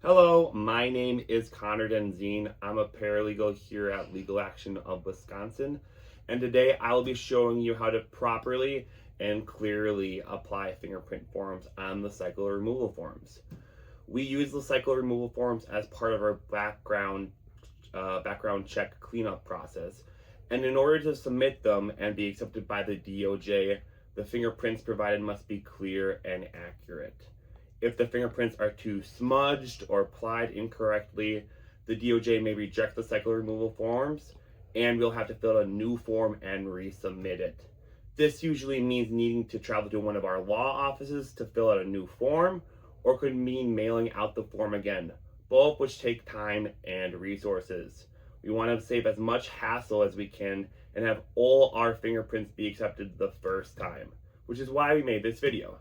Hello, my name is Connor Denzine. I'm a paralegal here at Legal Action of Wisconsin, and today I'll be showing you how to properly and clearly apply fingerprint forms on the cycle removal forms. We use the cycle removal forms as part of our background check cleanup process, and in order to submit them and be accepted by the DOJ, the fingerprints provided must be clear and accurate. If the fingerprints are too smudged or applied incorrectly, the DOJ may reject the cycle removal forms and we'll have to fill out a new form and resubmit it. This usually means needing to travel to one of our law offices to fill out a new form, or could mean mailing out the form again, both which take time and resources. We want to save as much hassle as we can and have all our fingerprints be accepted the first time, which is why we made this video.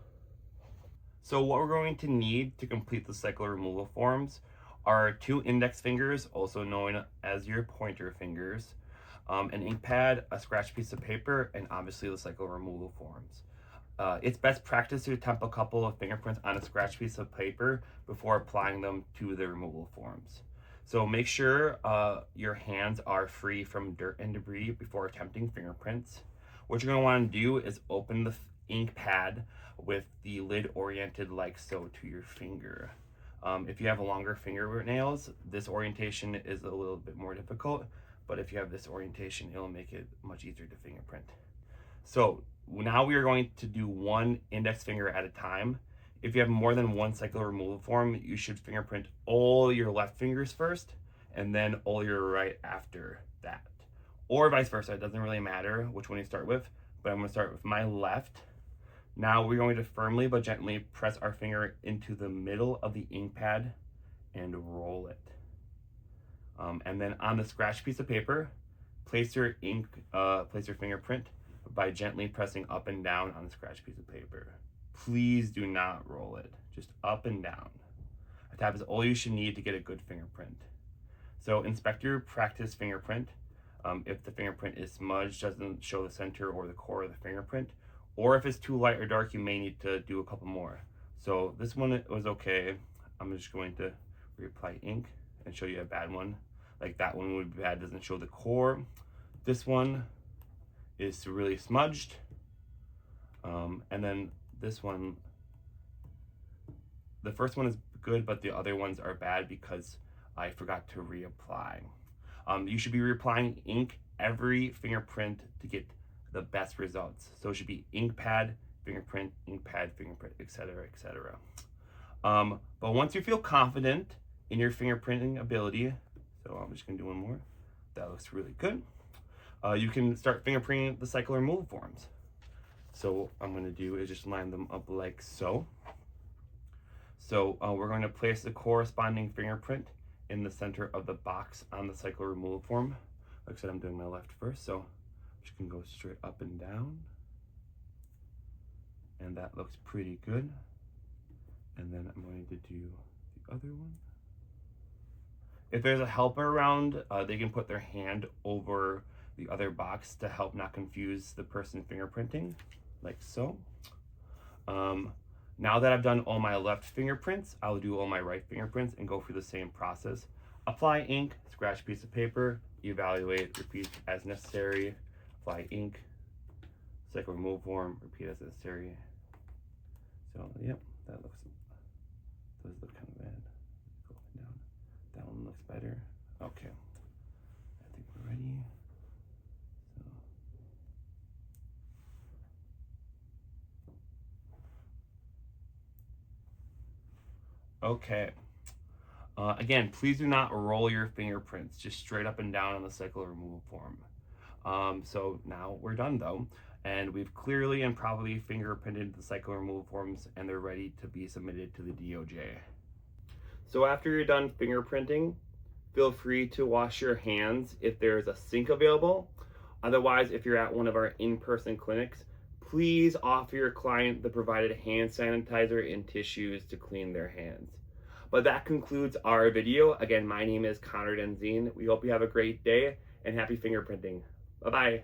So what we're going to need to complete the cycle removal forms are 2 index fingers, also known as your pointer fingers, an ink pad, a scratch piece of paper, and obviously the cycle removal forms. It's best practice to attempt a couple of fingerprints on a scratch piece of paper before applying them to the removal forms. So make sure your hands are free from dirt and debris before attempting fingerprints. What you're going to want to do is open the ink pad with the lid oriented like so to your finger. If you have longer fingernails, this orientation is a little bit more difficult, but if you have this orientation, it'll make it much easier to fingerprint. So now we are going to do 1 index finger at a time. If you have more than 1 cycle removal form, you should fingerprint all your left fingers first and then all your right after that. Or vice versa, it doesn't really matter which one you start with, but I'm going to start with my left. Now we're going to firmly but gently press our finger into the middle of the ink pad and roll it. And then on the scratch piece of paper, place your fingerprint by gently pressing up and down on the scratch piece of paper. Please do not roll it, just up and down. A tap is all you should need to get a good fingerprint. So inspect your practice fingerprint. If the fingerprint is smudged, doesn't show the center or the core of the fingerprint, or if it's too light or dark, you may need to do a couple more. So this one was okay. I'm just going to reapply ink and show you a bad one. Like that one would be bad, doesn't show the core. This one is really smudged. And then this one, the first one is good, but the other ones are bad because I forgot to reapply. You should be reapplying ink every fingerprint to get the best results. So it should be ink pad, fingerprint, etc., etc. But once you feel confident in your fingerprinting ability, so I'm just gonna do one more. That looks really good. You can start fingerprinting the cycle removal forms. So what I'm gonna do is just line them up like so. So we're going to place the corresponding fingerprint in the center of the box on the cycle removal form. Like I said, I'm doing my left first, so just can go straight up and down, and that looks pretty good. And then I'm going to do the other one. If there's a helper around, they can put their hand over the other box to help not confuse the person fingerprinting, like so. Now that I've done all my left fingerprints, I'll do all my right fingerprints and go through the same process. Apply ink, scratch piece of paper, evaluate, repeat as necessary. Apply ink, cycle removal form, repeat as necessary. So yep, those look kind of bad. Go up and down. That one looks better. Okay, I think we're ready. Okay. Again, please do not roll your fingerprints, just straight up and down on the cycle removal form. So now we're done though, and we've clearly and properly fingerprinted the cycle removal forms and they're ready to be submitted to the DOJ. So after you're done fingerprinting, feel free to wash your hands if there's a sink available. Otherwise, if you're at one of our in-person clinics, please offer your client the provided hand sanitizer and tissues to clean their hands. But that concludes our video. Again, my name is Connor Denzine. We hope you have a great day and happy fingerprinting. Bye-bye.